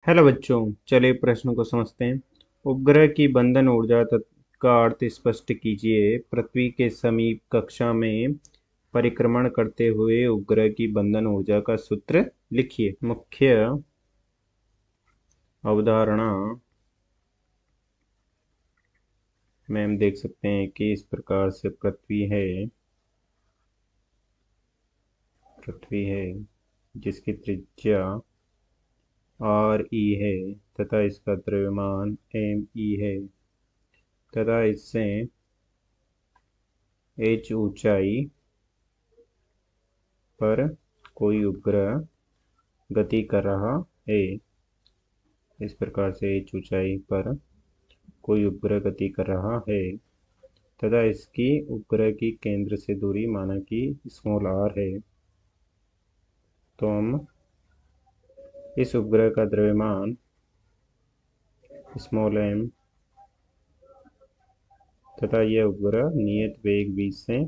Hello बच्चों, चलिए प्रश्न को समझते हैं। उपग्रह की बंधन ऊर्जा का अर्थ स्पष्ट कीजिए। पृथ्वी के समीप कक्षा में परिक्रमण करते हुए उपग्रह की बंधन ऊर्जा का सूत्र लिखिए। मुख्य अवधारणा में हम देख सकते हैं कि इस प्रकार से पृथ्वी है जिसकी त्रिज्या आर ई है तथा इसका द्रव्यमान एम ई है तथा इससे एच ऊंचाई पर कोई उपग्रह गति कर रहा है। इस प्रकार से एच ऊंचाई पर कोई उपग्रह गति कर रहा है तथा इसकी उपग्रह की केंद्र से दूरी माना कि स्मॉल आर है। तो हम इस उपग्रह का द्रव्यमान स्मॉल एम तथा यह उपग्रह नियत वेग v से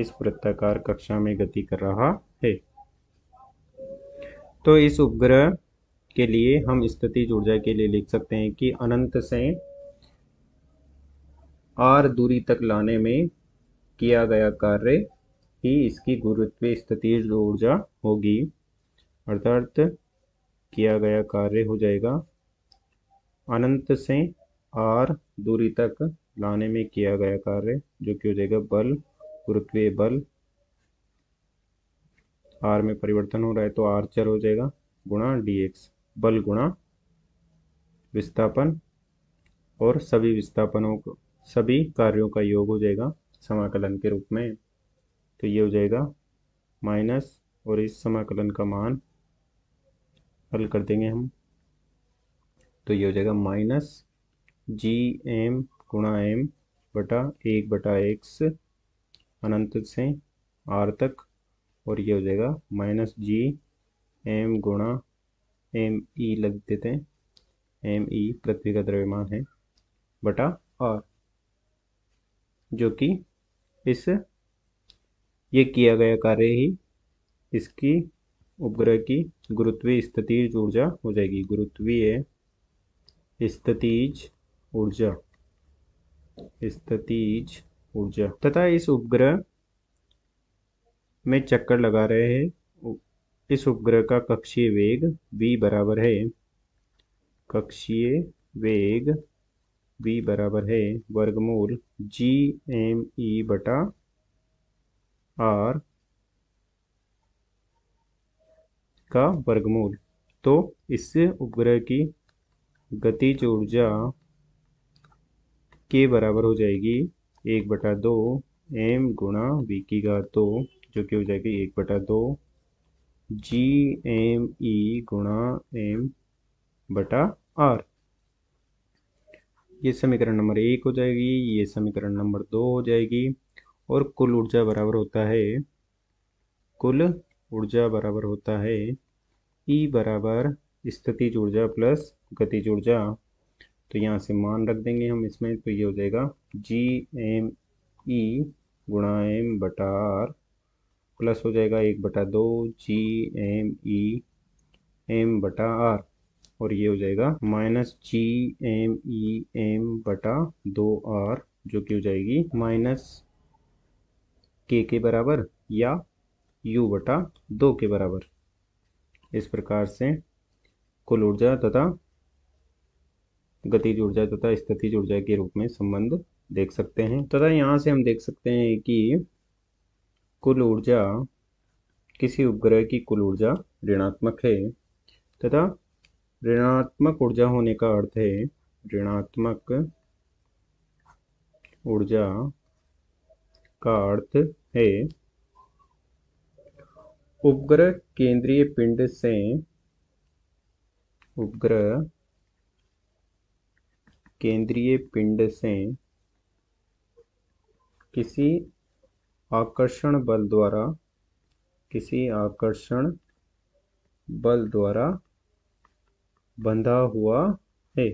इस वृत्ताकार कक्षा में गति कर रहा है। तो इस उपग्रह के लिए हम स्थितिज ऊर्जा के लिए लिख सकते हैं कि अनंत से आर दूरी तक लाने में किया गया कार्य ही इसकी गुरुत्वीय स्थितिज ऊर्जा होगी। अर्थात किया गया कार्य हो जाएगा अनंत से आर दूरी तक लाने में किया गया कार्य, जो कि हो जाएगा बल, गुरुत्वीय बल। आर में परिवर्तन हो रहा है तो आर चर हो जाएगा गुणा dx, बल गुणा विस्थापन, और सभी विस्थापनों को, सभी कार्यों का योग हो जाएगा समाकलन के रूप में। तो ये हो जाएगा माइनस, और इस समाकलन का मान हल कर देंगे हम, तो ये हो जाएगा माइनस जी एम गुणा एम बटा 1/x अनंत से आर तक, और ये हो जाएगा माइनस जी एम गुणा एम ई लग देते हैं, एम ई पृथ्वी का द्रव्यमान है, बटा आर, जो कि इस ये किया गया कार्य ही इसकी उपग्रह की गुरुत्वीय स्थितिज ऊर्जा हो जाएगी। गुरुत्वीय स्थितिज ऊर्जा, स्थितिज ऊर्जा तथा इस उपग्रह में चक्कर लगा रहे हैं। इस उपग्रह का कक्षीय वेग v बराबर है, कक्षीय वेग v बराबर है वर्गमूल जी एम ई बटा आर का वर्गमूल। तो इससे उपग्रह की गतिज ऊर्जा के बराबर हो जाएगी 1/2 एम गुणा v की घात 2, जो कि हो जाएगी 1/2 जी एम ई गुणा एम बटा आर। ये समीकरण नंबर 1 हो जाएगी, ये समीकरण नंबर 2 हो जाएगी। और कुल ऊर्जा बराबर होता है, कुल ऊर्जा बराबर होता है E बराबर स्थितिज ऊर्जा प्लस गतिज ऊर्जा। तो यहाँ से मान रख देंगे हम इसमें, तो ये हो जाएगा जी एम ई गुणा एम बटा आर प्लस हो जाएगा 1/2 जी एम ई एम बटा आर, और ये हो जाएगा minus G M E M बटा 2 आर, जो कि हो जाएगी माइनस के बराबर या u/2 के बराबर। इस प्रकार से कुल ऊर्जा तथा गतिज ऊर्जा तथा स्थितिज ऊर्जा के रूप में संबंध देख सकते हैं। तथा यहाँ से हम देख सकते हैं कि कुल ऊर्जा, किसी उपग्रह की कुल ऊर्जा ऋणात्मक है तथा ऋणात्मक ऊर्जा होने का अर्थ है, ऋणात्मक ऊर्जा का अर्थ है उपग्रह केंद्रीय पिंड से, उपग्रह केंद्रीय पिंड से किसी आकर्षण बल द्वारा, किसी आकर्षण बल द्वारा बंधा हुआ है,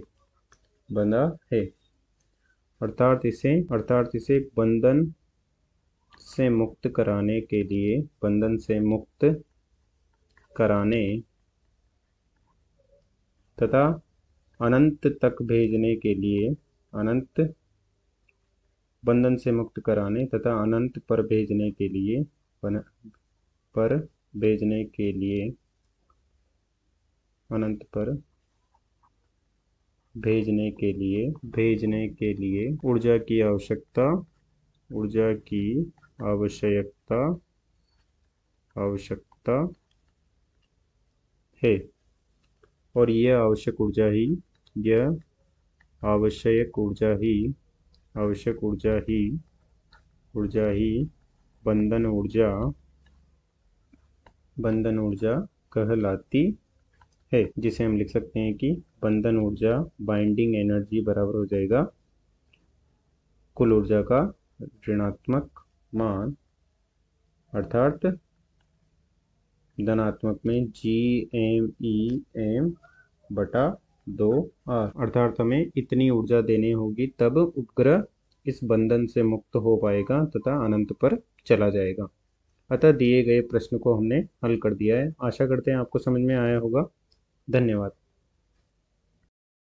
बंधा है। अर्थात इसे बंधन से मुक्त कराने के लिए, बंधन से मुक्त कराने तथा अनंत तक भेजने के लिए, अनंत बंधन से मुक्त कराने तथा अनंत पर भेजने के लिए, पर भेजने के लिए, अनंत पर भेजने के लिए ऊर्जा की आवश्यकता, ऊर्जा की आवश्यकता आवश्यकता है। और यह आवश्यक ऊर्जा ही, यह आवश्यक ऊर्जा ही, आवश्यक ऊर्जा ही बंधन ऊर्जा कहलाती है। जिसे हम लिख सकते हैं कि बंधन ऊर्जा, बाइंडिंग एनर्जी बराबर हो जाएगा कुल ऊर्जा का ऋणात्मक मान, अर्थात धनात्मक में GMEM/2R। अर्थात हमें इतनी ऊर्जा देनी होगी तब उपग्रह इस बंधन से मुक्त हो पाएगा तथा अनंत पर चला जाएगा। अतः दिए गए प्रश्न को हमने हल कर दिया है। आशा करते हैं आपको समझ में आया होगा। धन्यवाद।